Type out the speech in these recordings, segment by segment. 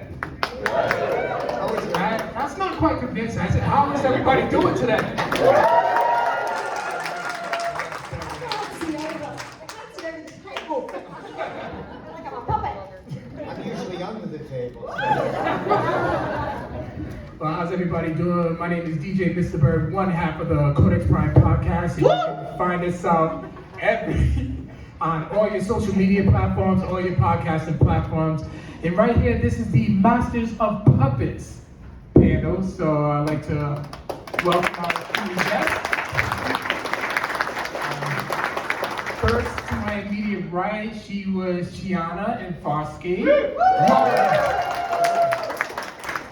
today? That's not quite convincing. I said, how is everybody doing today? I can't see over the table. Like I'm a puppet. I'm usually under the table. Well, how's everybody doing? My name is DJ Mr. Byrd, one half of the Codex Prime podcast. You can find us out on all your social media platforms, all your podcasting platforms. And right here, this is the Masters of Puppets panel. So I'd like to welcome our two guests. First, to my immediate right, she was Gianna in Farscape.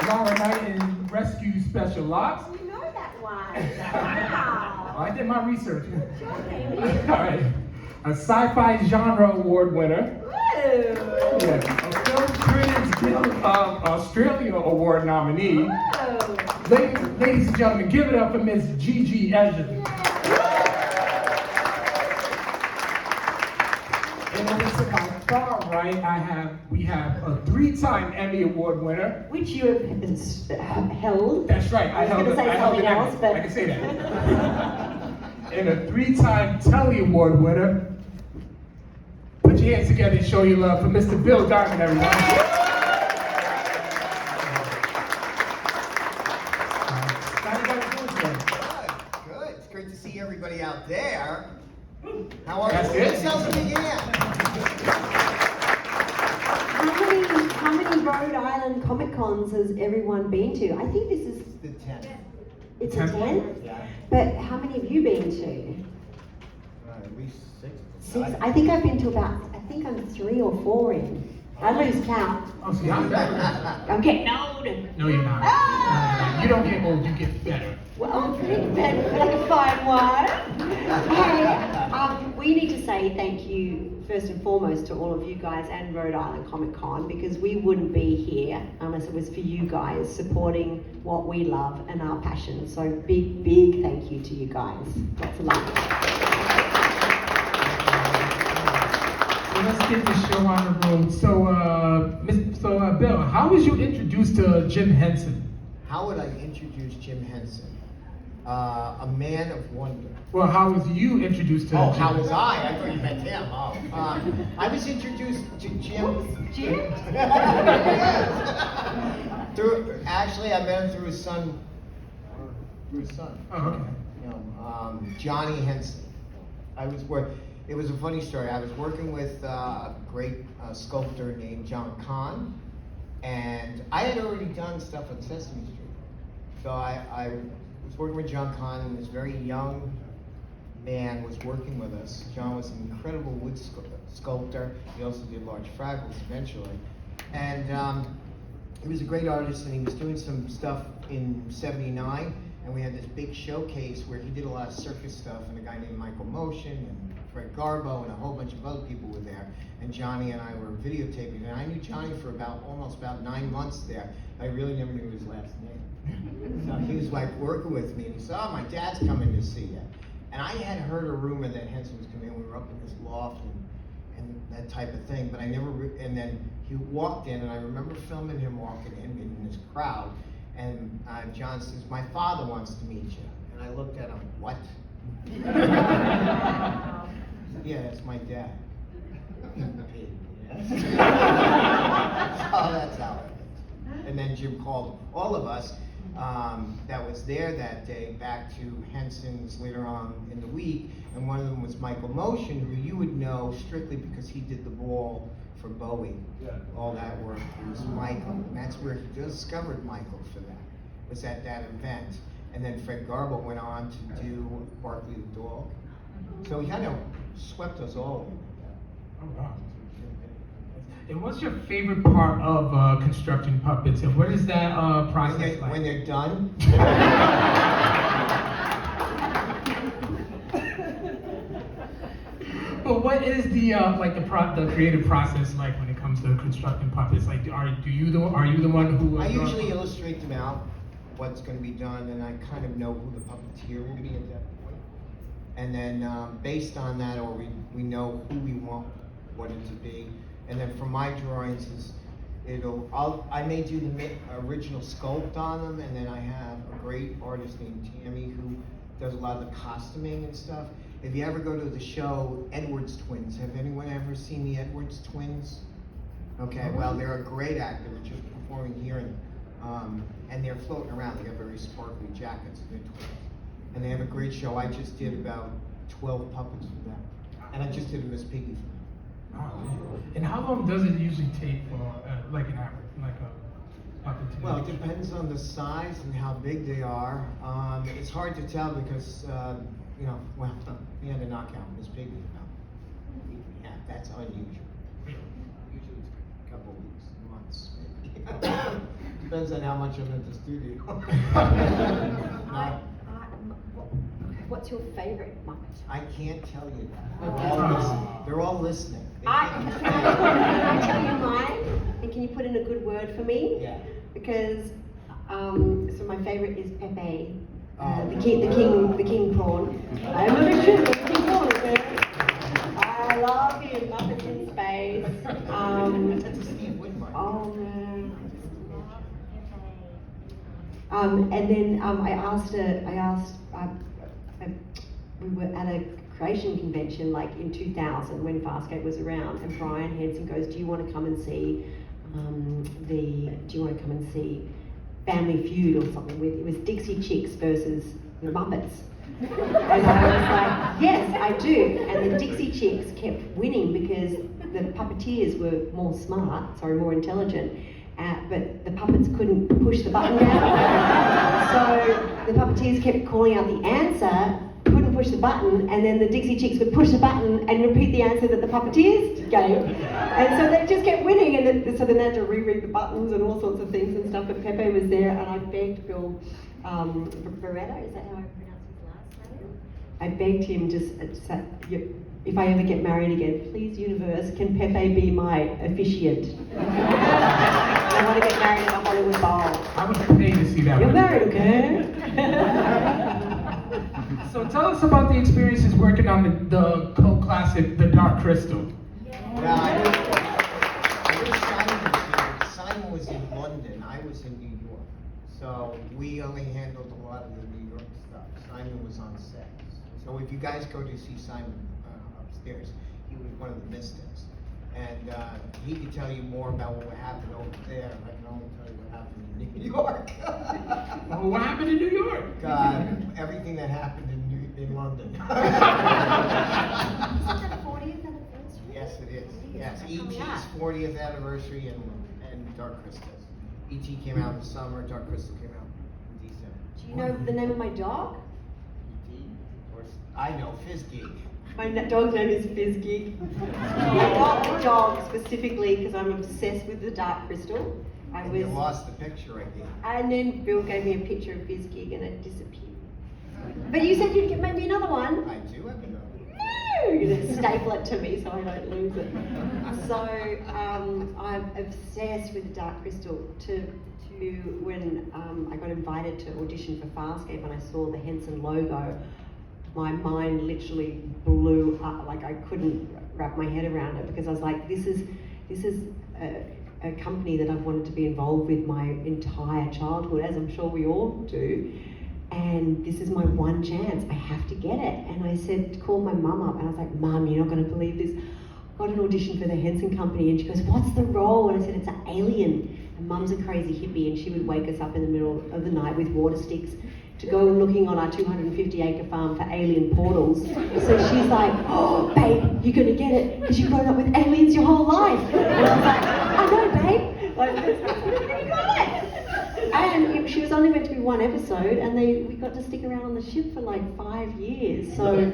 Laura Knight in Rescue Special Ops. You know that one. Wow. I did my research. Okay. All right. A sci-fi genre award winner. Woo. Yeah. A Film Critics Guild of Australia award nominee. Whoa. Ladies and gentlemen, give it up for Miss Gigi, Edgley. And over to my far right, we have a 3-time Emmy Award winner. Which you have held. That's right. I held it. I can say that. And a 3-time Telly Award winner. Put your hands together and show your love for Mr. Bill Diamond, everyone. Good. It's great to see everybody out there. How are That's you? it. Yourselves a big hand. How many Rhode Island Comic Cons has everyone been to? I think this is, The 10th. it's a 10? Yeah. But how many have you been to? At least 6. 6? I think I've been to about, I think I'm 3 or 4 in. I lose count. Oh, see, I'm better. I'm getting old. No, you're not. Ah! You don't get old, you get better. Well, I'm pretty bad, like a fine wine. Hey, we need to say thank you first and foremost to all of you guys and Rhode Island Comic Con, because we wouldn't be here unless it was for you guys supporting what we love and our passion. So big, big thank you to you guys. Lots of love. So let's get this show on the road. So, Bill, how was you introduced to Jim Henson? How would I introduce Jim Henson? A man of wonder. Well, how was you introduced to Oh, Jim? how was I? I thought you meant him. Oh, I was introduced to Jim. Jim? Actually, I met him through his son. Oh, okay. You know, Johnny Henson. It was a funny story. I was working with a great sculptor named John Kahn, and I had already done stuff on Sesame Street. So I was working with John Kahn, and this very young man was working with us. John was an incredible wood sculptor. He also did large fraggles eventually. And he was a great artist, and he was doing some stuff in '79, and we had this big showcase where he did a lot of circus stuff, and a guy named Michael Motion, and Fred Garbo, and a whole bunch of other people were there. And Johnny and I were videotaping, and I knew Johnny for almost about 9 months there. I really never knew his last name. So he was like working with me, and he said, "Oh, my dad's coming to see you." And I had heard a rumor that Henson was coming in. We were up in this loft and that type of thing, but I never, and then he walked in, and I remember filming him walking in this crowd, and John says, "My father wants to meet you." And I looked at him, "What?" "Yeah, that's my dad." Oh, that's how it is. And then Jim called all of us that was there that day back to Henson's later on in the week, and one of them was Michael Motion, who you would know strictly because he did the ball for Bowie. Yeah. All that work was Michael, and that's where he discovered Michael for that, was at that event. And then Fred Garbo went on to do Barkley the Dog. So he kind of swept us all in. Oh, wow. And what's your favorite part of constructing puppets, and what is that process like? When they're done. But what is the the creative process like when it comes to constructing puppets? Like, are you the one who? I usually illustrate them out, what's going to be done, and I kind of know who the puppeteer will be at that point. And then based on that, or we know who we want what it to be. And then for my drawings, I may do the original sculpt on them, and then I have a great artist named Tammy who does a lot of the costuming and stuff. If you ever go to the show Edwards Twins, have anyone ever seen the Edwards Twins? Okay, well, they're a great actor. They're just performing here, and they're floating around. They got very sparkly jackets, and they're twins. And they have a great show. I just did about 12 puppets for them. And I just did a Miss Piggy for them. And how long does it usually take for like an average, like a puppet to? Well, it depends on the size and how big they are. It's hard to tell because, we had to knock out Miss Piggy about. Yeah, that's unusual. Usually it's a couple weeks, months, maybe. Depends on how much I'm in the studio. What's your favorite Muppet? I can't tell you that. Oh. They're all listening. Can I tell you mine? And can you put in a good word for me? Yeah. Because so my favorite is Pepe, the king prawn. I'm not sure the king prawn is there. I love him. Muppets in space. That's a Steve Whitmire. Oh man. And then we were at a creation convention like in 2000 when Farscape was around, and Brian Henson goes, do you want to come and see Family Feud or something? It was Dixie Chicks versus the Muppets. And I was like, yes, I do. And the Dixie Chicks kept winning because the puppeteers were more intelligent. But the puppets couldn't push the button down. So the puppeteers kept calling out the answer, couldn't push the button, and then the Dixie Chicks would push the button and repeat the answer that the puppeteers gave. And so they just kept winning, and so then they had to reread the buttons and all sorts of things and stuff. But Pepe was there, and I begged Bill Beretta, is that how I pronounce his last name? I begged him just, if I ever get married again, please, universe, can Pepe be my officiant? I want to get married in a Hollywood Bowl. I would pay to see that. You're married, okay? So tell us about the experiences working on the cult classic, The Dark Crystal. Yeah, I wish Simon was here. Simon was in London. I was in New York. So we only handled a lot of the New York stuff. Simon was on set. So if you guys go to see Simon upstairs, he was one of the mystics. And he could tell you more about what happened over there. I can only tell you what happened in New York. Oh, what happened in New York? Everything that happened in London. Is that the 40th anniversary? Yes, it is. Yes, E.T.'s 40th anniversary and Dark Crystals. E.T. came out in the summer, Dark Crystal came out in December. Do you know the name of my dog? E.T. Or I know, Fizzgig. My dog's name is Fizzgig. I got the dog specifically because I'm obsessed with the Dark Crystal. You lost the picture, I think. And then Bill gave me a picture of Fizzgig and it disappeared. But you said you'd make me another one. I do have another one. No! You're going to staple it to me so I don't lose it. So I'm obsessed with the Dark Crystal to when I got invited to audition for Farscape and I saw the Henson logo, my mind literally blew up. Like I couldn't wrap my head around it because I was like, this is a company that I've wanted to be involved with my entire childhood, as I'm sure we all do. And this is my one chance. I have to get it. And I called my mum up and I was like, Mum, you're not going to believe this. I got an audition for the Henson Company. And she goes, what's the role? And I said, it's an alien. And Mum's a crazy hippie and she would wake us up in the middle of the night with water sticks to go looking on our 250-acre farm for alien portals. So she's like, oh, babe, you're going to get it because you've grown up with aliens your whole life. And I was like, I know, babe. Like, you got it. And she was only meant to be one episode, and we got to stick around on the ship for like 5 years. So,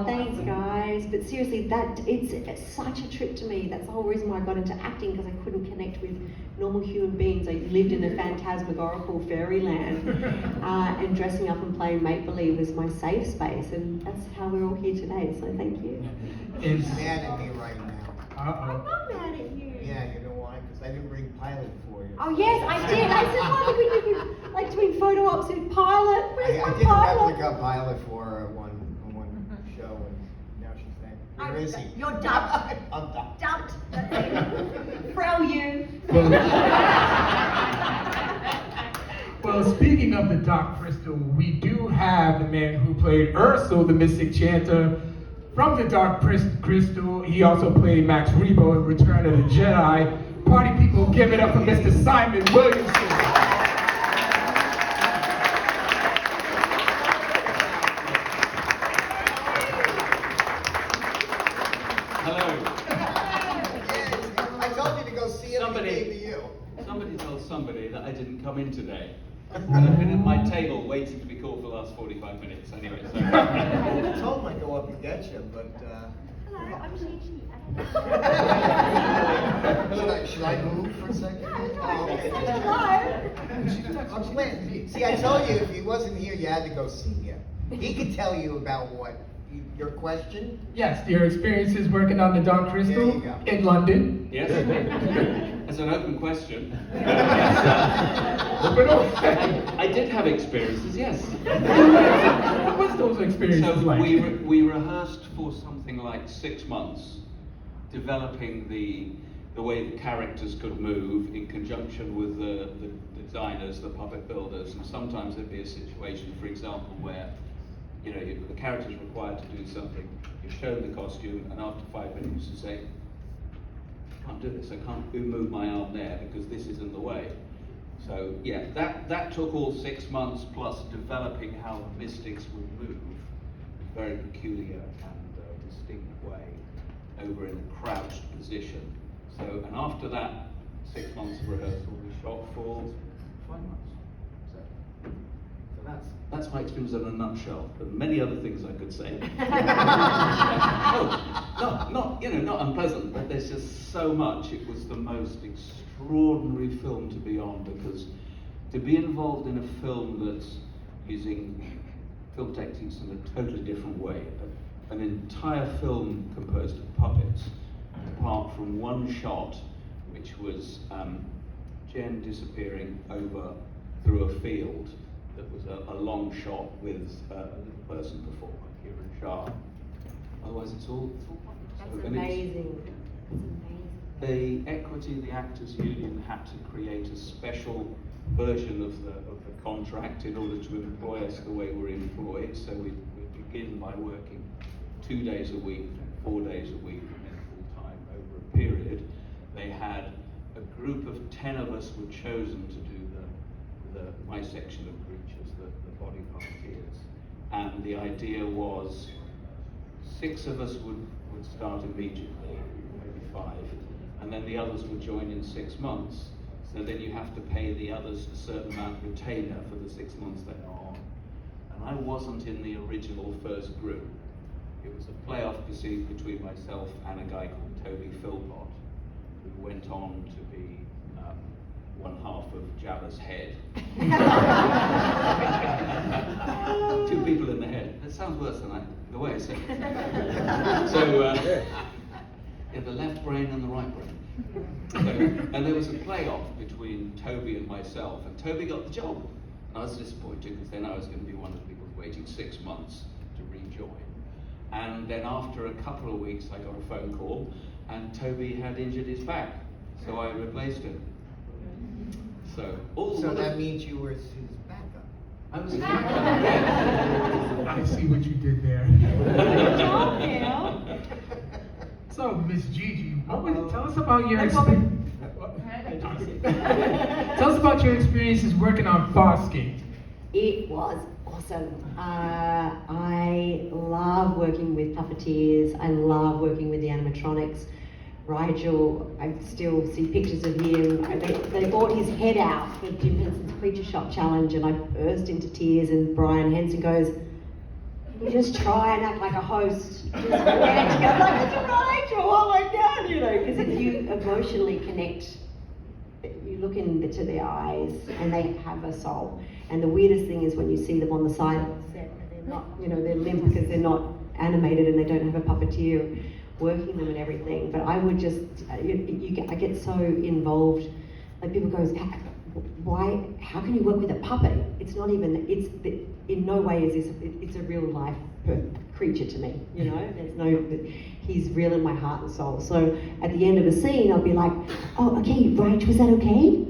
thanks guys. But seriously, it's such a trip to me. That's the whole reason why I got into acting, because I couldn't connect with normal human beings. I lived in a phantasmagorical fairyland, and dressing up and playing make-believe was my safe space, and that's how we're all here today. So thank you. He's mad at me right now. I'm not mad at you. Yeah, you know why? Because I didn't bring Pilot for you. Oh yes, I did. I said, why would you like doing photo ops with Pilot? Where's my I did a Pilot? replica Pilot for one show, and now she's saying, Where is he? You're dubbed. I'm dubbed. Dubbed. Frau you. Well, speaking of the Dark Crystal, we do have the man who played Ursel, the Mystic Chanter, from the Dark Crystal. He also played Max Rebo in Return of the Jedi. Party people, give it up for Mr. Simon Williamson. Hello. I told you to go see him. He came to you. Somebody told somebody that I didn't come in today. And I've been at my table waiting to be called for the last 45 minutes. Anyway, so. I told him I'd go up and get you, but. Hello, I'm Gigi. Should I move for a second? Hello. See, I told you if he wasn't here, you had to go see him. He could tell you about what? Your question? Yes, your experiences working on the Dark Crystal There you go. in London. Yes? As an open question. I did have experiences, yes. What was those experiences So like? we rehearsed for something like 6 months, developing the way the characters could move in conjunction with the designers, the puppet builders, and sometimes there'd be a situation, for example, where the character's required to do something, you're shown the costume, and after 5 minutes you say, I can't do this, I can't move my arm there because this is in the way. So yeah, that took all 6 months plus developing how the mystics would move in a very peculiar and distinct way over in a crouched position. So, and after that 6 months of rehearsal, we shot for 5 months. So that's my experience in a nutshell. But many other things I could say. Not unpleasant, but there's just so much. It was the most extraordinary film to be on, because to be involved in a film that's using film techniques in a totally different way, an entire film composed of puppets, apart from one shot, which was Jen disappearing over through a field. That was a long shot with a little person before, like Kieran Shah. Otherwise, it's all puppets. That's amazing. The Equity, the Actors Union, had to create a special version of the contract in order to employ us the way we're employed. So we begin by working 2 days a week, 4 days a week, and then full time over a period. They had a group of 10 of us were chosen to do my section of creatures, the body puppeteers. And the idea was 6 of us would start immediately, maybe 5, and then the others would join in 6 months. So then you have to pay the others a certain amount retainer for the 6 months they're on. And I wasn't in the original first group. It was a playoff between myself and a guy called Toby Philpott, who went on to be one half of Jabba's head. 2 people in the head. That sounds worse than the way I said it. So, the left brain and the right brain. So, and there was a playoff between Toby and myself, and Toby got the job. And I was disappointed, because then I was going to be one of the people waiting 6 months to rejoin. And then after a couple of weeks, I got a phone call, and Toby had injured his back, so I replaced him. So that means you were his backup. I was I see what you did there. So, Miss Gigi, tell us about your experience. Tell us about your experiences working on Farscape. It was awesome. I love working with puppeteers. I love working with the animatronics. Rigel, I still see pictures of him. They bought his head out for Jim Henson's Creature Shop Challenge, and I burst into tears, and Brian Henson goes, "You just try and act like a host." Just I'm like, "It's Rigel, oh my God," because if you emotionally connect, you look into their eyes and they have a soul. And the weirdest thing is when you see them on the side of the set, and they're not, they're limp because they're not animated and they don't have a puppeteer working them and everything. But I would just, I get so involved. Like people go, why? How can you work with a puppet? It's not even. In no way is this. It's a real life creature to me. There's no. he's real in my heart and soul. So at the end of a scene, I'll be like, oh, okay, Rach, was that okay?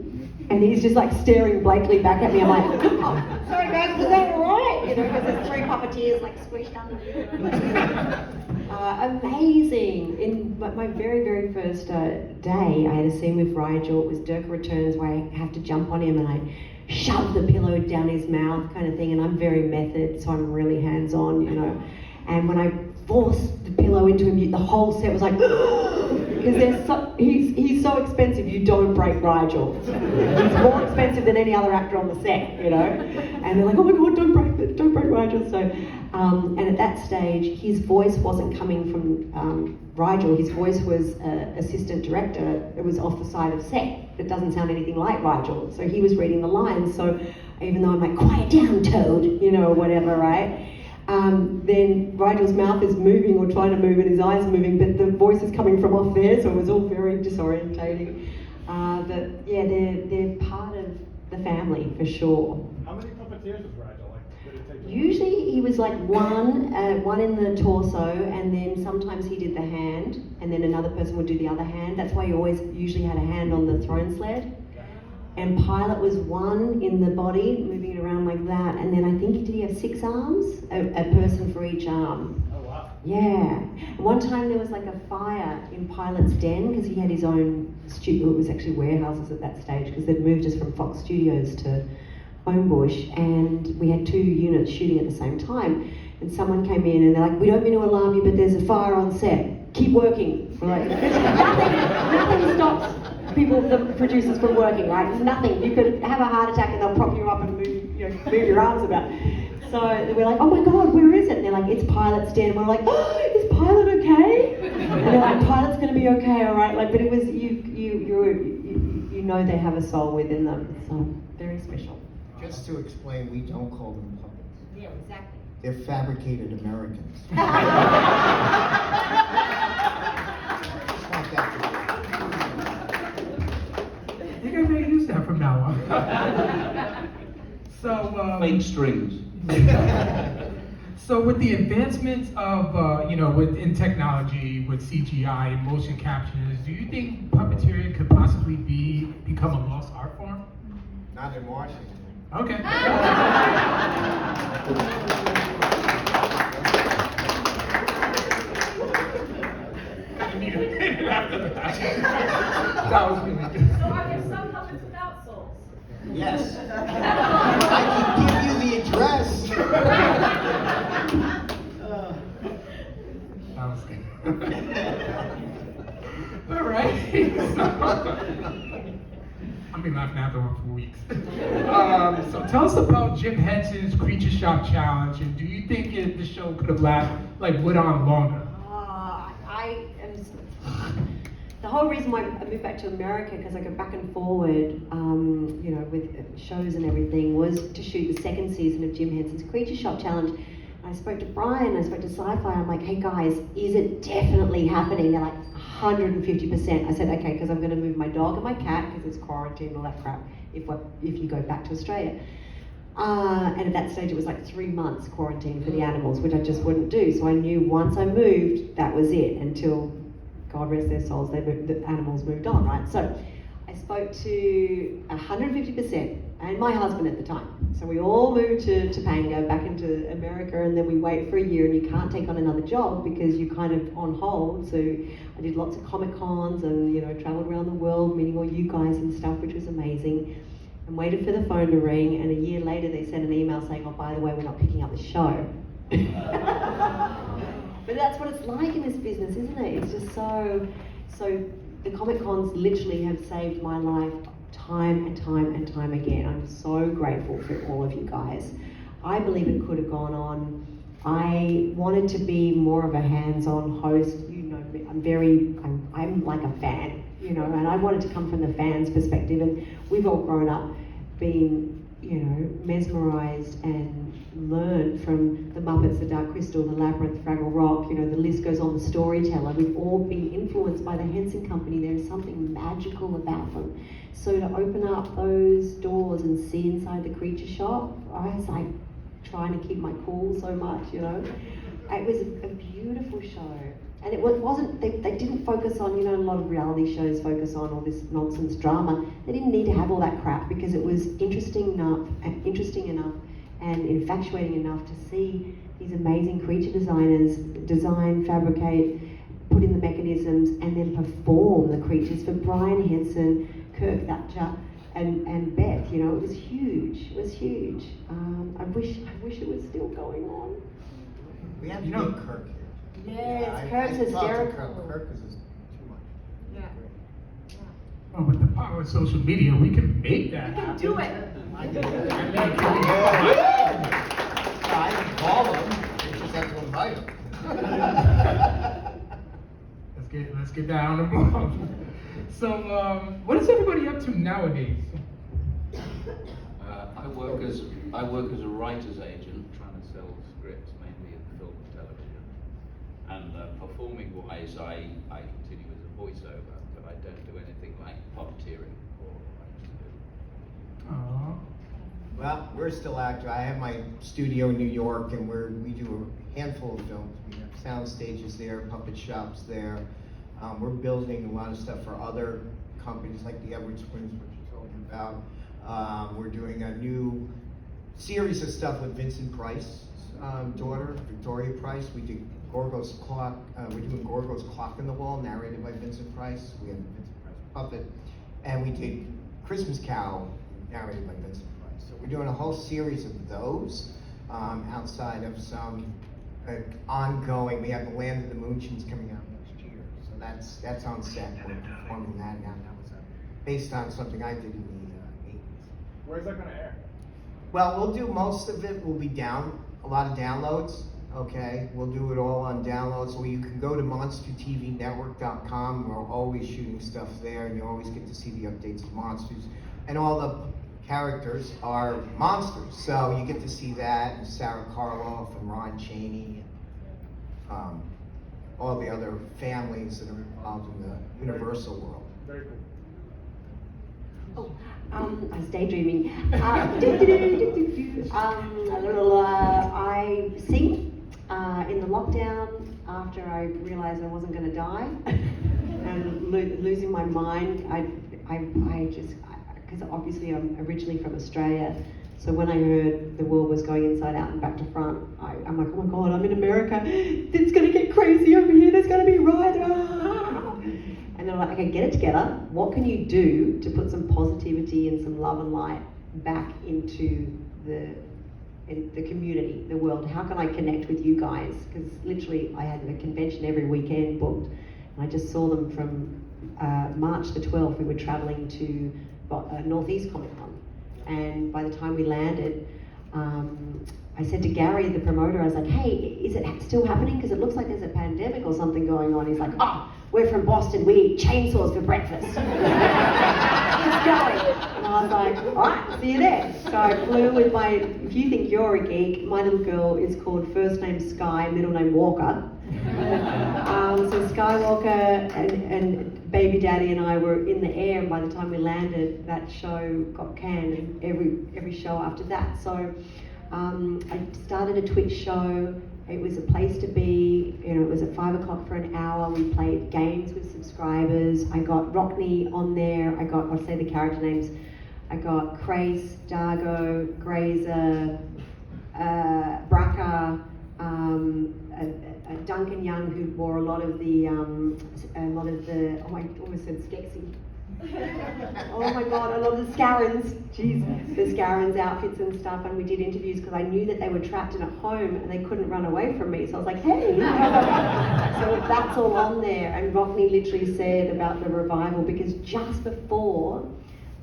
And he's just like staring blankly back at me. I'm like, oh, sorry guys, was that all right? You know, because there's 3 puppeteers like squished under. Amazing. In my very, very first day, I had a scene with Rigel. It was Dirk Returns, where I have to jump on him and I shove the pillow down his mouth kind of thing. And I'm very method, so I'm really hands-on, you know. And when I forced the pillow into him, the whole set was like, because he's so expensive, you don't break Rigel. He's more expensive than any other actor on the set, you know. And they're like, oh my God, don't break Rigel. So, and at that stage, his voice wasn't coming from Rigel. His voice was assistant director. It was off the side of set. It doesn't sound anything like Rigel. So he was reading the lines. So even though I'm like, quiet down, Toad, you know, or whatever, right? Then Rigel's mouth is moving or trying to move and his eyes are moving, but the voice is coming from off there, so it was all very disorientating. But yeah, they're part of the family for sure. How many puppeteers was Rigel? Like, did it take Usually he was like one in the torso, and then sometimes he did the hand, and then another person would do the other hand. That's why he always usually had a hand on the throne sled. And Pilot was one in the body, moving it around like that. And then I think, did he have 6 arms? A person for each arm. Oh, wow. Yeah. One time there was like a fire in Pilot's den because he had his own studio. It was actually warehouses at that stage because they'd moved us from Fox Studios to Homebush, and we had 2 units shooting at the same time. And someone came in and they're like, we don't mean to alarm you, but there's a fire on set. Keep working. We're like, nothing stops people, the producers, from working, right? Nothing. You could have a heart attack and they'll prop you up and move your arms about. So we're like, oh my God, where is it? And they're like, it's Pilot's den. And we're like, oh, is Pilot okay? And they're like, Pilot's going to be okay, all right. Like, but it was you know they have a soul within them. So very special. Just to explain, we don't call them puppets. Yeah, exactly. They're fabricated Americans. Just want that to be. You guys may use that from now on. So, Fake strings. So with the advancements of, within technology, with CGI and motion captures, do you think puppeteering could possibly become a lost art form? Not in Washington. Okay. That was really good. So are there some puppets without souls? Yes. I can give you the address. That was good. All right. I've been laughing at that one for weeks. So tell us about Jim Henson's Creature Shop Challenge, and do you think the show could have went on longer? The whole reason why I moved back to America, because I go back and forward, with shows and everything, was to shoot the 2nd season of Jim Henson's Creature Shop Challenge. I spoke to Brian, I spoke to Sci-Fi, I'm like, hey guys, is it definitely happening? They're like, 150%. I said, okay, because I'm going to move my dog and my cat, because it's quarantine and all that crap, if you go back to Australia. And at that stage it was like 3 months quarantine for the animals, which I just wouldn't do. So I knew once I moved, that was it, until, God rest their souls, the animals moved on, right? So I spoke to 150%, and my husband at the time. So we all moved to Topanga, back into America, and then we wait for a year, and you can't take on another job because you're kind of on hold. So I did lots of Comic-Cons and, traveled around the world, meeting all you guys and stuff, which was amazing. And waited for the phone to ring, and a year later they sent an email saying, oh, by the way, we're not picking up the show. But that's what it's like in this business, isn't it? It's just so the Comic-Cons literally have saved my life time and time and time again. I'm so grateful for all of you guys. I believe it could have gone on. I wanted to be more of a hands-on host. You know me, I'm like a fan, and I wanted to come from the fans' perspective, and we've all grown up being, mesmerized and learned from the Muppets, the Dark Crystal, the Labyrinth, Fraggle Rock, the list goes on, the Storyteller. We've all been influenced by the Henson Company. There is something magical about them. So to open up those doors and see inside the Creature Shop, I was like trying to keep my cool so much, It was a beautiful show. And it wasn't, they didn't focus on, you know, a lot of reality shows focus on all this nonsense drama. They didn't need to have all that crap because it was interesting enough and infatuating enough to see these amazing creature designers design, fabricate, put in the mechanisms, and then perform the creatures for Brian Henson, Kirk Thatcher, and Beth. You know, it was huge. It was huge. I wish it was still going on. We have to get Kirk here. Yes, Kirk's hysterical. Kirk is too much. Yeah. Oh, with the power of social media, we can make that You can happen. do it. I can call them. We just have to invite them. Let's get down the ball. So, what is everybody up to nowadays? I work as a writer's agent, trying to sell scripts mainly in film and television. And performing wise, I continue as a voiceover, but I don't do anything like puppeteering or I used to do. Aww. Well, we're still active. I have my studio in New York, and we do a handful of films. We have sound stages there, puppet shops there. We're building a lot of stuff for other companies like the Edward Springs, which I told you about. We're doing a new series of stuff with Vincent Price's daughter, Victoria Price. We did Gorgo's Clock. We're doing Gorgo's Clock in the Wall, narrated by Vincent Price. We have the Vincent Price puppet, and we did Christmas Carol, narrated by Vincent Price. So we're doing a whole series of those outside of some ongoing. We have The Land of the Moonshins coming out next year, so that's on set. We're performing that now. That was based on something I did in the 80s. Where's that gonna air? Well, we'll do most of it. Will be down a lot of downloads. Okay, we'll do it all on downloads. So you can go to monstertvnetwork.com. We're always shooting stuff there, and you always get to see the updates of Monsters. And all the characters are monsters, so you get to see that, and Sarah Karloff and Ron Chaney, and all the other families that are involved in the Universal world. Very cool. I was daydreaming. I sing in the lockdown after I realized I wasn't going to die and losing my mind. I just, because obviously I'm originally from Australia, so when I heard the world was going inside out and back to front, I'm like, oh my God, I'm in America. It's going to get crazy over here. There's going to be riots. And they're like, okay, get it together. What can you do to put some positivity and some love and light back into the community, the world? How can I connect with you guys? Because literally I had a convention every weekend booked, and I just saw them from March the 12th. We were traveling to Northeast Comic Con, and by the time we landed, I said to Gary, the promoter, I was like, hey, is it still happening? Because it looks like there's a pandemic or something going on. He's like, oh, we're from Boston, we eat chainsaws for breakfast. Keep going. And I was like, all right, see you there. So I flew with if you think you're a geek, my little girl is called first name Sky, middle name Walker. So Skywalker and baby daddy and I were in the air, and by the time we landed, that show got canned, and every show after that. So I started a Twitch show. It was a place to be. You know, it was at 5 o'clock for an hour. We played games with subscribers. I got Rockney on there. I'll say the character names. I got Craze, Dargo, Grazer, Braca, Duncan Young, who wore a lot of the, oh, I almost said Skexy. Oh my God, I love the Scarons. Jeez, the Scarons outfits and stuff, and we did interviews because I knew that they were trapped in a home and they couldn't run away from me. So I was like, hey. So that's all on there. And Rockney literally said about the revival, because just before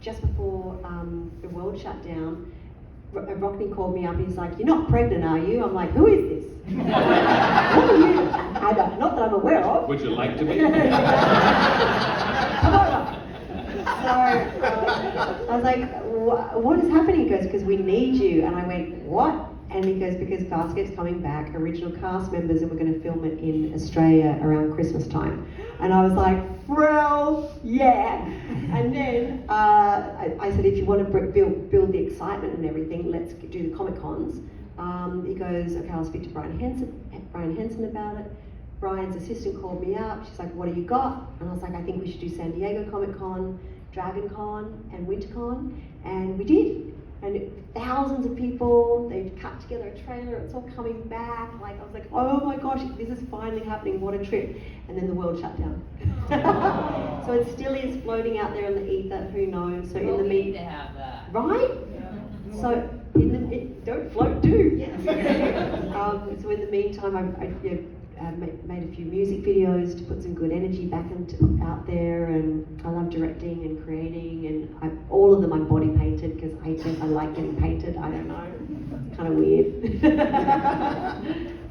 the world shut down, Rockney called me up and he's like, you're not pregnant, are you? I'm like, who is this? Who are you? Not that I'm aware of. Would you like to be? Come over. So I was like, what is happening? He goes, because we need you. And I went, what? And he goes, because Farscape's coming back, original cast members, and we're going to film it in Australia around Christmas time. And I was like, well, yeah. And then I said, if you want to build the excitement and everything, let's do the Comic Cons. He goes, okay, I'll speak to Brian Henson about it. Brian's assistant called me up. She's like, what do you got? And I was like, I think we should do San Diego Comic Con, Dragon Con, and WinterCon. And we did. And thousands of people, they've cut together a trailer, it's all coming back. Like, I was like, oh my gosh, this is finally happening, what a trip. And then the world shut down. So it still is floating out there in the ether, who knows? So in the need to have that. Right? Yeah. So in the, don't float, do. Yes. So in the meantime, I've made a few music videos to put some good energy back out there, and I love directing and creating, and all of them I'm body painted because I like getting painted. I don't know, kind of weird.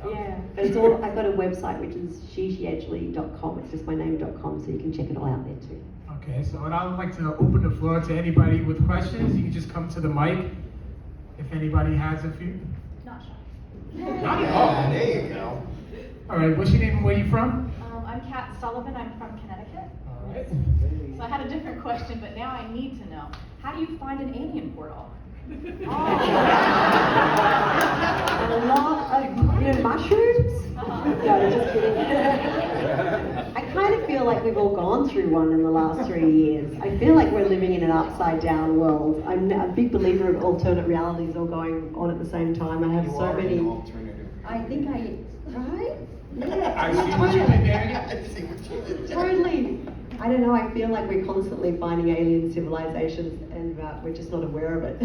Yeah, but it's all. I've got a website which is gigiedgley.com. It's just my name.com, so you can check it all out there too. Okay, so I would like to open the floor to anybody with questions. You can just come to the mic if anybody has a few. Not shy. Yeah, there you go. All right, what's your name and where you from? I'm Kat Sullivan. I'm from Connecticut. All right. So I had a different question, but now I need to know. How do you find an alien portal? And a lot of, mushrooms? No, just kidding. I kind of feel like we've all gone through one in the last 3 years. I feel like we're living in an upside down world. I'm a big believer of alternate realities all going on at the same time. I have You so are many. an alternative. I think right? Yeah. I see what you did there. I see what you did there. Totally. I don't know, I feel like we're constantly finding alien civilizations and we're just not aware of it.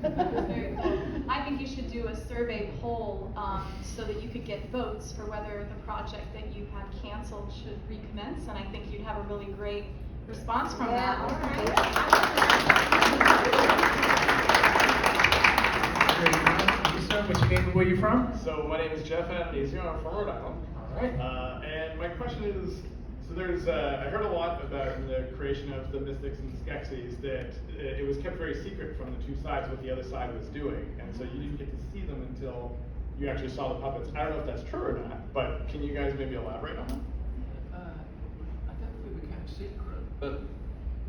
Very cool. I think you should do a survey poll so that you could get votes for whether the project that you have canceled should recommence, and I think you'd have a really great response from that. Sir, what's your name and where you from? So my name is Jeff Anastasio. I'm from Rhode Island. All right. And my question is, so there's, I heard a lot about in the creation of the Mystics and Skeksis that it was kept very secret from the two sides what the other side was doing, and so you didn't get to see them until you actually saw the puppets. I don't know if that's true or not, but can you guys maybe elaborate on that? I don't think we became secret, but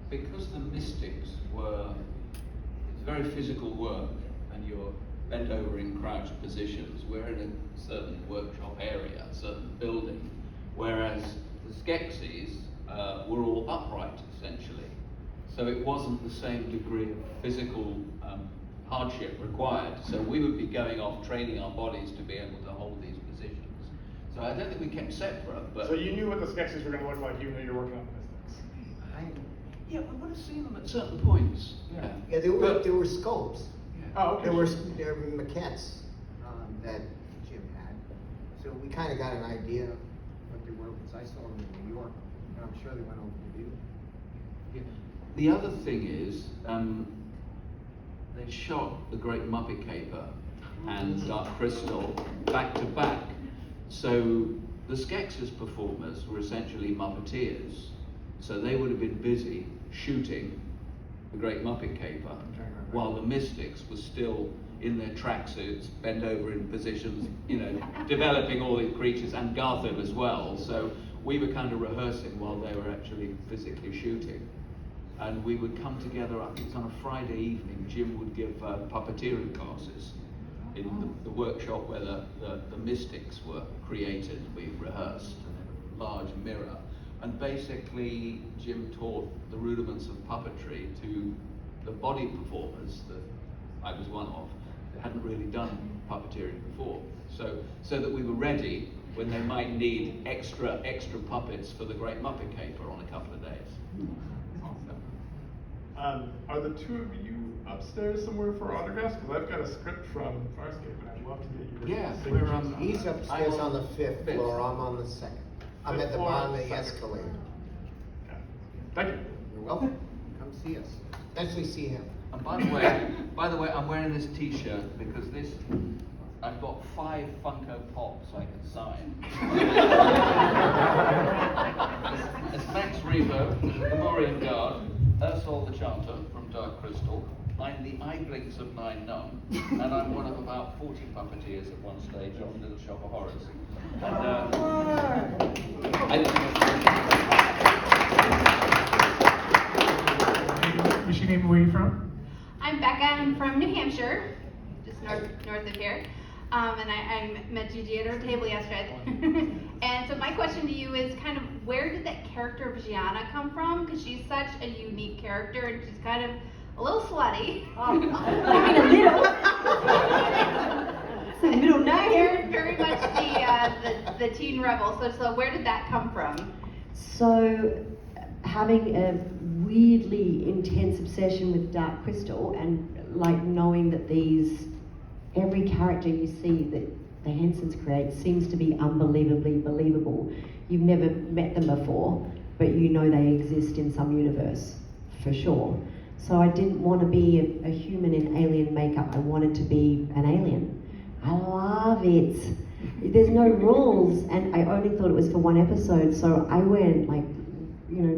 because the mystics it's very physical work, and you're bent over in crouched positions. We're in a certain workshop area, a certain building, whereas the Skeksis were all upright, essentially. So it wasn't the same degree of physical hardship required. So we would be going off training our bodies to be able to hold these positions. So I don't think we kept separate, but... So you knew what the Skeksis were going to look like, even though you're working on the Mystics? Yeah, we would have seen them at certain points. Yeah, Yeah, there were sculpts. Oh, okay. There were maquettes that Jim had. So we kind of got an idea of what they were, because I saw them in New York, and I'm sure they went over to you. Yeah. The other thing is, they shot The Great Muppet Caper and Dark Crystal back to back. So the Skeksis performers were essentially Muppeteers. So they would have been busy shooting The Great Muppet Caper, while the Mystics were still in their tracksuits, bent over in positions, developing all the creatures, and Gartham as well. So we were kind of rehearsing while they were actually physically shooting. And we would come together, I think it's on a Friday evening. Jim would give puppeteering classes in the workshop where the Mystics were created. We rehearsed in a large mirror. And basically, Jim taught the rudiments of puppetry to the body performers that I was one of, that hadn't really done puppeteering before. So that we were ready when they might need extra puppets for The Great Muppet Caper on a couple of days. Are the two of you upstairs somewhere for autographs? Because I've got a script from Farscape, and I'd love to get your Yeah, signatures we're, on He's that. upstairs on the fifth floor, I'm on the second. I'm at the bottom of the escalator. Okay. Thank you. You're welcome. Come see us. Actually see him. And by the way, I'm wearing this T-shirt because I've got 5 Funko Pops I can sign. It's Max Rebo, the Lemurian Guard, Ursula the Chanter from Dark Crystal. I'm the Eye Blinks of Nine Numb, and I'm one of about 40 puppeteers at one stage on Little Shop of Horrors. What's your name and where you from? I'm Becca. I'm from New Hampshire, just north of here. And I met Gigi at her table yesterday. And so my question to you is kind of, where did that character of Gianna come from? Because she's such a unique character, and she's kind of a little slutty. I mean a little. It's a middle name. Very much the teen rebel. So where did that come from? So, having a weirdly intense obsession with Dark Crystal, and like knowing that every character you see that the Hensons create seems to be unbelievably believable. You've never met them before, but you know they exist in some universe, for sure. So I didn't want to be a human in alien makeup. I wanted to be an alien. I love it. There's no rules, and I only thought it was for one episode, so I went like,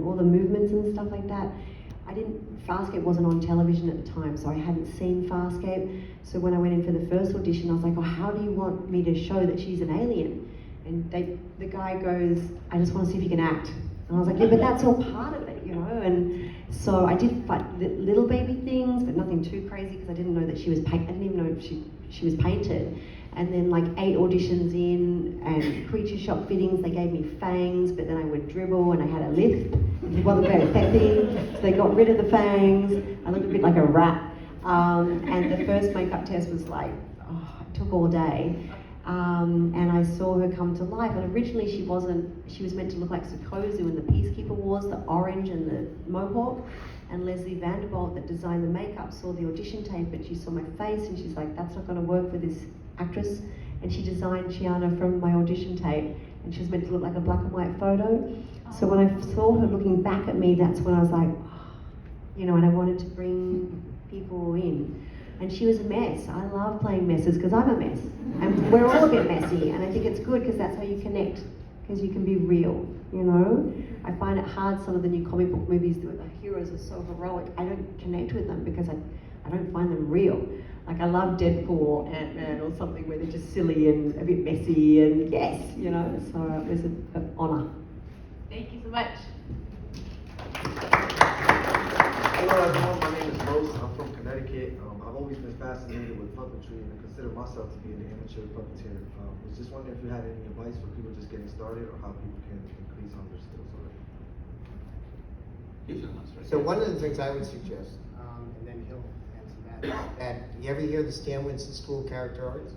all the movements and stuff like that. Farscape wasn't on television at the time, so I hadn't seen Farscape. So when I went in for the first audition, I was like, how do you want me to show that she's an alien? And the guy goes, I just want to see if you can act. And I was like, yeah, but that's all part of it, And so I did little baby things, but nothing too crazy, because I didn't know that she was painted. I didn't even know she was painted. And then like 8 auditions in, and creature shop fittings, they gave me fangs, but then I would dribble and I had a lisp. It wasn't very effective, so they got rid of the fangs. I looked a bit like a rat. And the first makeup test was like, it took all day. And I saw her come to life, and originally she was meant to look like Sokozu in the Peacekeeper Wars, the orange and the mohawk. And Leslie Vanderbilt, that designed the makeup, saw the audition tape, and she saw my face, and she's like, that's not going to work for this actress. And she designed Gianna from my audition tape, and she was meant to look like a black and white photo. So when I saw her looking back at me, that's when I was like, and I wanted to bring people in. And she was a mess. I love playing messes because I'm a mess. And we're all a bit messy, and I think it's good because that's how you connect, because you can be real, I find it hard, some of the new comic book movies where the heroes are so heroic. I don't connect with them because I don't find them real. Like I love Deadpool or Ant-Man or something where they're just silly and a bit messy and yes, so it was an honour. Thank you so much. Hello everyone, my name is Rose. I'm from Connecticut. I've always been fascinated with puppetry, and I consider myself to be an amateur puppeteer. Was just wondering if you had any advice for people just getting started, or how people can increase on their skills already. So one of the things I would suggest, and then he'll answer that you ever hear the Stan Winston School of Character Arts?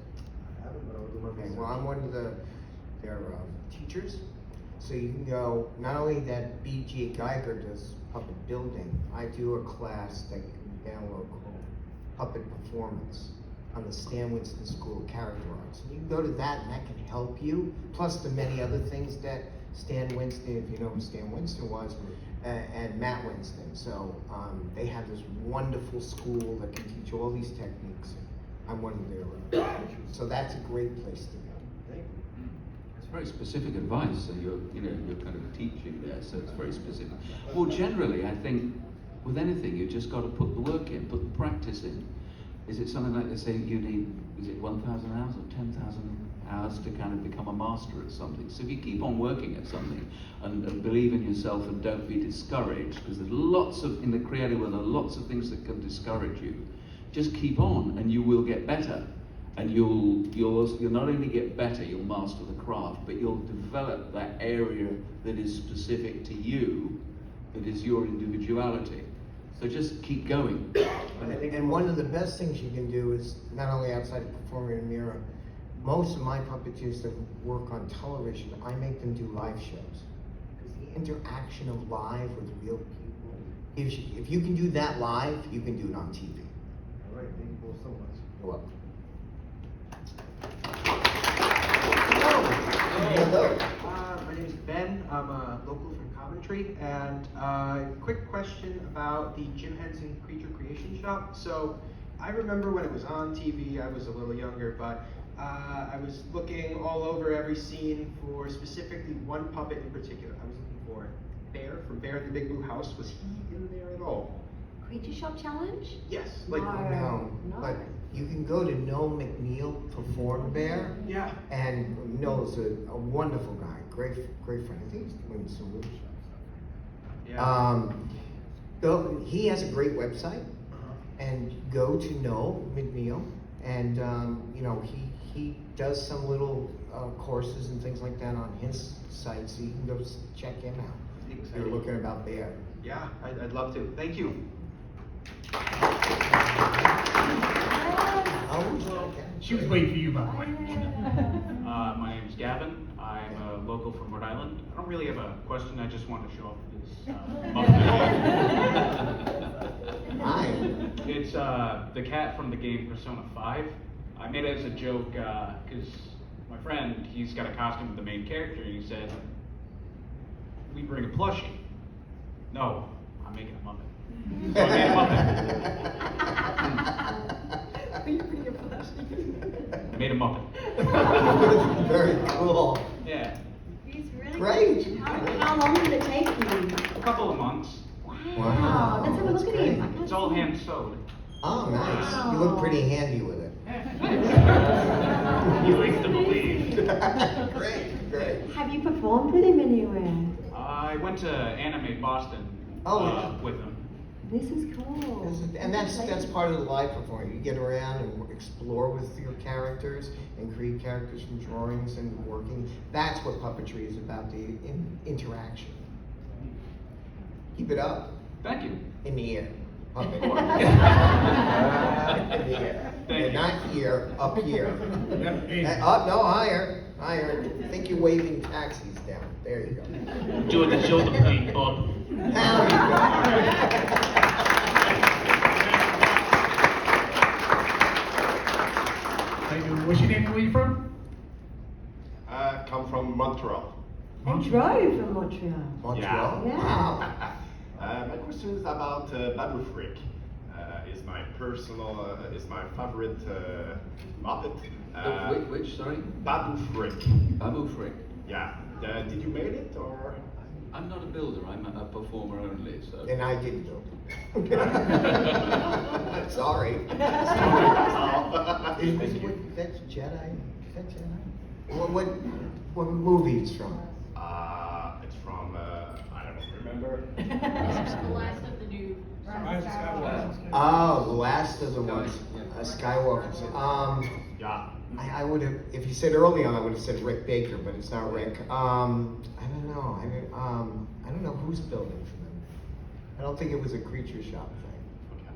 I haven't, but I'll do my best. Well, I'm one of their teachers. So you can go, not only that B.G. Geiger does puppet building, I do a class that you can download called Puppet Performance on the Stan Winston School of Character Arts. And you can go to that, and that can help you, plus the many other things that Stan Winston, if you know who Stan Winston was, and Matt Winston. So they have this wonderful school that can teach all these techniques. I'm one of their teachers. So that's a great place to go. It's very specific advice. So you're kind of teaching there, so it's very specific. Well, generally, I think with anything, you just got to put the work in, put the practice in. Is it something like they say you need, is it 1,000 hours or 10,000 hours to kind of become a master at something? So if you keep on working at something and believe in yourself and don't be discouraged, because there's lots of, in the creative world, there are lots of things that can discourage you. Just keep on and you will get better. And you'll not only get better, you'll master the craft, but you'll develop that area that is specific to you, that is your individuality. So just keep going. And one of the best things you can do is, not only outside of performing in a mirror, most of my puppeteers that work on television, I make them do live shows. Because the interaction of live with real people, if you can do that live, you can do it on TV. All right, thank you both so much. You're welcome. Hello. My name is Ben. I'm a local from Coventry, and quick question about the Jim Henson Creature Creation Shop. So I remember when it was on TV, I was a little younger, but I was looking all over every scene for specifically one puppet in particular. I was looking for Bear from Bear in the Big Blue House. Was he in there at all? Creature Shop Challenge? Yes. No, but you can go to Noel McNeil Perform Bear. Yeah. And Noel's a wonderful guy, great friend. I think he's doing some workshops. Yeah. He has a great website, and go to Noel McNeil And you know, he does some little courses and things like that on his site, so you can go check him out. If you're looking about there. Yeah, I'd love to. Thank you. Oh, okay. She was waiting for you, by the way. My name's Gavin. I'm a local from Rhode Island. I don't really have a question. I just want to show off this muffin. Hi. It's the cat from the game Persona 5. I made it as a joke because my friend, he's got a costume of the main character, and he said, "We bring a plushie." No, I'm making a muppet. So I made a muppet. I made a muppet. Very cool. Yeah. He's really Great. How long did it take you? A couple of months. Wow. Let's have a look at him. I can't It's all see him. hand sewed. Oh, nice. You look pretty handy with it. You like to believe. Great, great. Have you performed with him anywhere? I went to Anime Boston with him. This is cool. And that's part of the live performing. You get around and explore with your characters and create characters from drawings and working. That's what puppetry is about, the interaction. Keep it up. Thank you. In the air. Up in the air. In the air. Thank you. Not here, up here. Up, no, higher. Higher. I think you're waving taxis down. There you go. Doing the shoulder blade, Bob. There you go. How you doing? What's your name and where you from? Come from Montreal. I drove from Montreal. Montreal? Yeah. Wow. My question is about Babu Frick. Is my personal, is my favorite Muppet. Which, sorry? Babu Frick. Babu Frick. Yeah. Did you make it or? I'm not a builder, I'm a performer only, so. And I didn't build it. Sorry. That's Jedi? Is that Jedi? What movie it's from? It's from, I don't remember. The last of the new. Oh, the last of the ones. Skywalker. Yeah. I would have, if you said early on, I would have said Rick Baker, but it's not Rick. I don't know. I don't know who's building for them. I don't think it was a creature shop thing. Okay.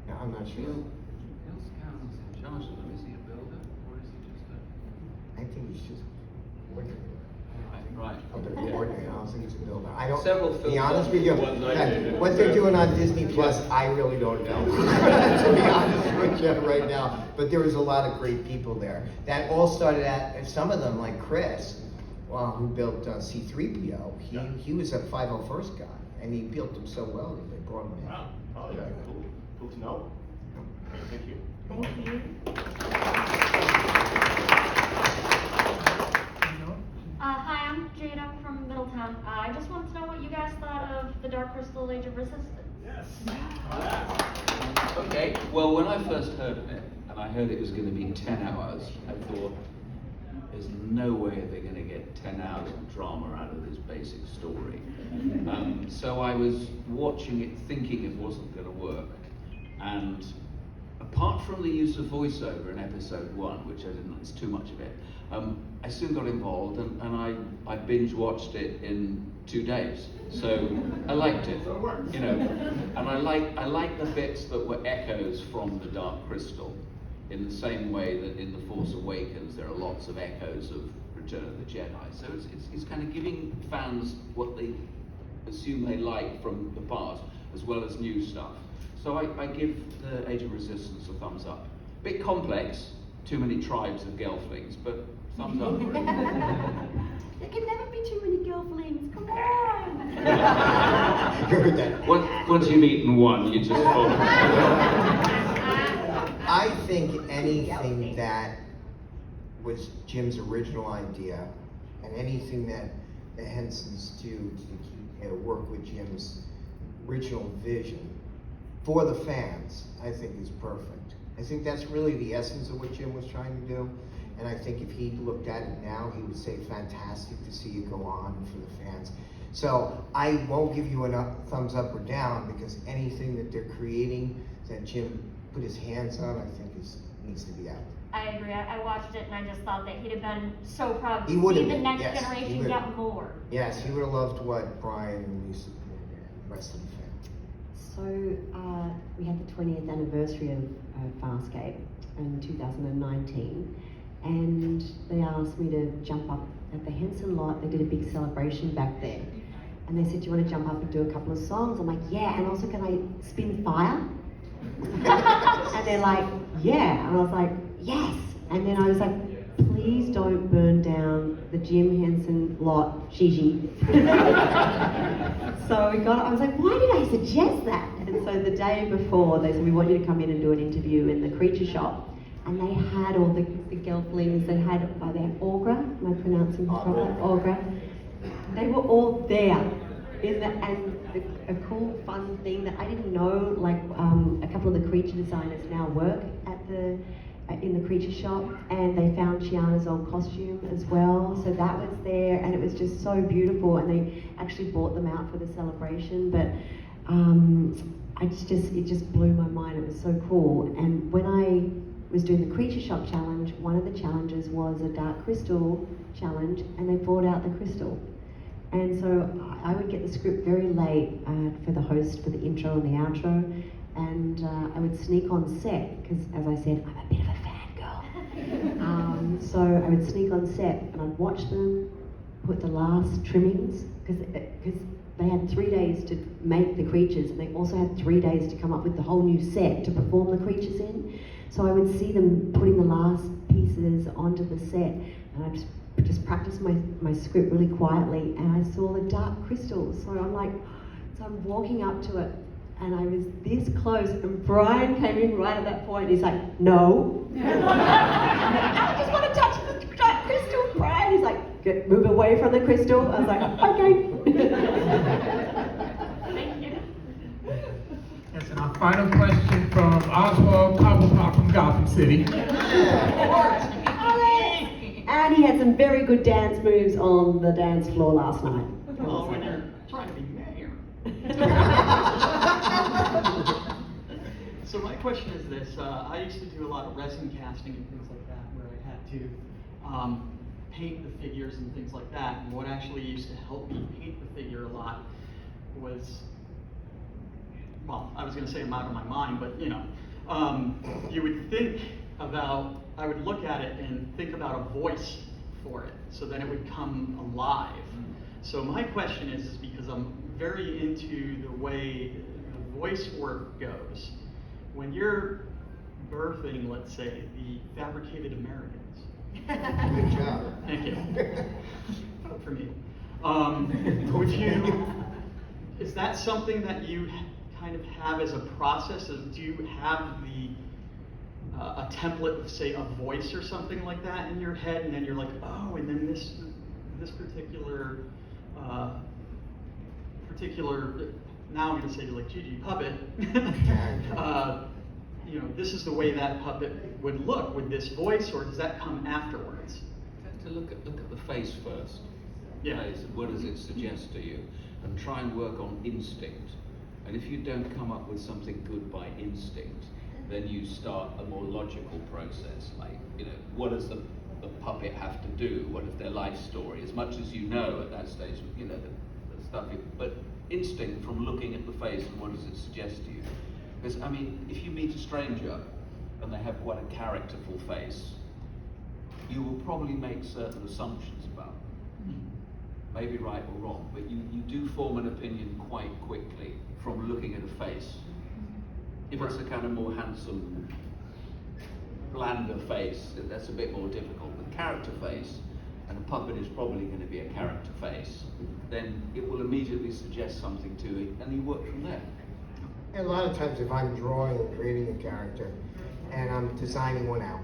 No, I'm not sure. Bill Scoundrel's in charge of them. Is he a builder or is he just a... I think he's just working. Right. Of the coordinator. I don't think he's a builder. I don't. Several be films honest with you. ones I did. What they're doing on Disney Plus, I really don't know. To be honest with you right now, but there was a lot of great people there. That all started at some of them, like Chris, who built C-3PO. He was a 501st guy, and he built them so well that they brought him in. Wow. Oh yeah, cool. Cool to know. Thank you. Thank you. Hi, I'm Jada from Middletown. I just wanted to know what you guys thought of the Dark Crystal Age of Resistance. Yes. Okay, well, when I first heard of it, and I heard it was going to be 10 hours, I thought, there's no way they're going to get 10 hours of drama out of this basic story. So I was watching it thinking it wasn't going to work. And apart from the use of voiceover in episode 1, which I didn't, it's too much of it, I soon got involved and I binge watched it in 2 days. So I liked it, you know, and I like the bits that were echoes from the Dark Crystal, in the same way that in The Force Awakens there are lots of echoes of Return of the Jedi. So it's kind of giving fans what they assume they like from the past, as well as new stuff. So I give the Age of Resistance a thumbs up. Bit complex, too many tribes of gelflings, but thumbs up for it. There can never be too many girlflings. Come on. Heard that. Once you've eaten one, you just focus. I think anything that was Jim's original idea, and anything that the Hensons do to work with Jim's original vision for the fans, I think is perfect. I think that's really the essence of what Jim was trying to do. And I think if he looked at it now, he would say, fantastic to see it go on for the fans. So I won't give you a thumbs up or down, because anything that they're creating that Jim put his hands on, I think is needs to be out. I agree. I watched it and I just thought that he'd have been so proud to He would see have the been, next yes, he generation would have. get more. Yes, he would have loved what Brian and Lisa and the rest of the family. So we had the 20th anniversary of Farscape in 2019, and they asked me to jump up at the Henson lot. They did a big celebration back there, and they said, "Do you want to jump up and do a couple of songs?" I'm like, "Yeah," and also, "Can I spin fire?" And they're like, "Yeah," and I was like, "Yes," and then I was like, "Please don't burn down the Jim Henson lot, Gigi." So I was like, "Why did I suggest that?" And so the day before, they said, "We want you to come in and do an interview in the creature shop." And they had all the gelflings, they had Augra, am I pronouncing it properly? Augra. They were all there. A cool, fun thing that I didn't know, like a couple of the creature designers now work at in the creature shop, and they found Chiana's old costume as well, so that was there, and it was just so beautiful, and they actually brought them out for the celebration, but it just blew my mind. It was so cool. And when I was doing the creature shop challenge, one of the challenges was a dark crystal challenge, and they brought out the crystal. And so I would get the script very late for the host for the intro and the outro, and I would sneak on set, because as I said, I'm a bit of a fangirl. So I would sneak on set and I'd watch them put the last trimmings, because they had 3 days to make the creatures, and they also had 3 days to come up with the whole new set to perform the creatures in. So I would see them putting the last pieces onto the set, and I just practice my script really quietly, and I saw the dark crystals. So I'm walking up to it, and I was this close, and Brian came in right at that point. He's like, "No." I just want to touch the dark crystal, Brian. He's like, "Move away from the crystal." I was like, "Okay." Thank you. Yes, and our final question from Oswald Cobblepot from Gotham City. And he had some very good dance moves on the dance floor last night. Well, when you're trying to be mayor. So my question is this, I used to do a lot of resin casting and things like that, where I had to paint the figures and things like that. And what actually used to help me paint the figure a lot was, well, I was going to say I'm out of my mind, but you would think about, I would look at it and think about a voice for it, so then it would come alive. So my question is because I'm very into the way the voice work goes, when you're birthing, let's say, the fabricated Americans. Good job. Thank you. For me. Is that something that you kind of have as a process? Do you have a template of, say, a voice or something like that in your head, and then you're like, oh, and then this particular, now I'm going to say like Gigi puppet, this is the way that puppet would look with this voice, or does that come afterwards? To look at the face first. Yeah. What does it suggest to you? And try and work on instinct. And if you don't come up with something good by instinct, then you start a more logical process. Like, what does the puppet have to do? What is their life story? As much as you know at that stage, the stuff. But instinct from looking at the face and what does it suggest to you? Because if you meet a stranger and they have quite a characterful face, you will probably make certain assumptions about them. Maybe right or wrong, but you do form an opinion quite quickly from looking at a face. If it's a kind of more handsome, blander face, that's a bit more difficult. But character face, and a puppet is probably going to be a character face, then it will immediately suggest something to it, and you work from there. And a lot of times if I'm drawing or creating a character, and I'm designing one out,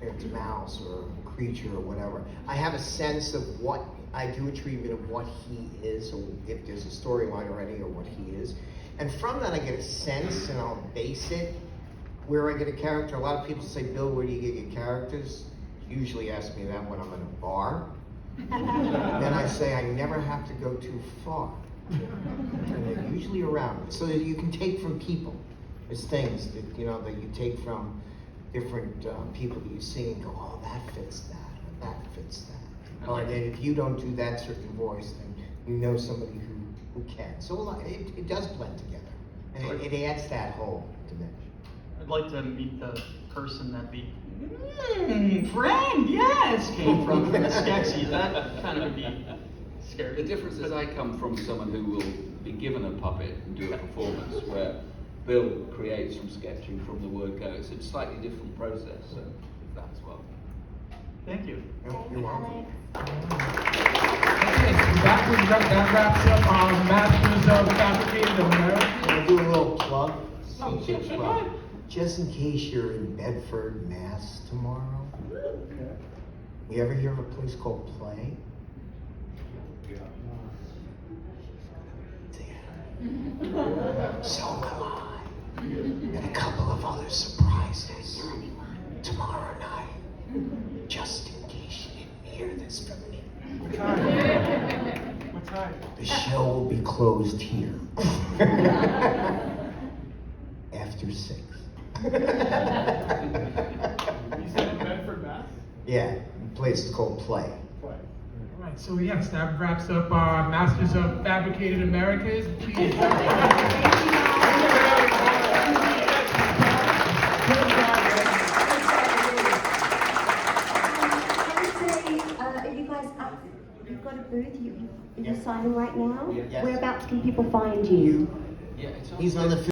if it's a mouse or a creature or whatever, I have a sense of what, I do a treatment of what he is, or if there's a storyline already, or what he is. And from that I get a sense, and I'll base it where I get a character. A lot of people say, Bill, where do you get your characters? Usually ask me that when I'm in a bar. Then I say, I never have to go too far. And they're usually around, so that you can take from people. There's things that, that you take from different people that you see and go, oh, that fits that, or that fits that. And then if you don't do that certain voice, then you know somebody who can. So it does blend together, and it adds that whole dimension. I'd like to meet the person that the friend, yes, came from the Skeksis. That kind of would be scary. The difference is I come from someone who will be given a puppet and do a performance, where Bill creates from sketching from the word go. It's a slightly different process, so that as well. Thank you. You're welcome. Okay, so that wraps up our Masters of Fabricated America. I'm gonna do a little plug. CJ plug. Just in case you're in Bedford, Mass tomorrow. Okay. You ever hear of a place called Play? So am I. And a couple of other surprises tomorrow night. Just in case you didn't hear this from me. What time? What time? The show will be closed here. After 6. You said in Bedford, Mass? Yeah, the place is called Play. All right, so yes, that wraps up our Masters of Fabricated Americas. Please. You guys up? You've got a booth. You're signing right now. Yes. Whereabouts can people find you? Yeah, it's He's on the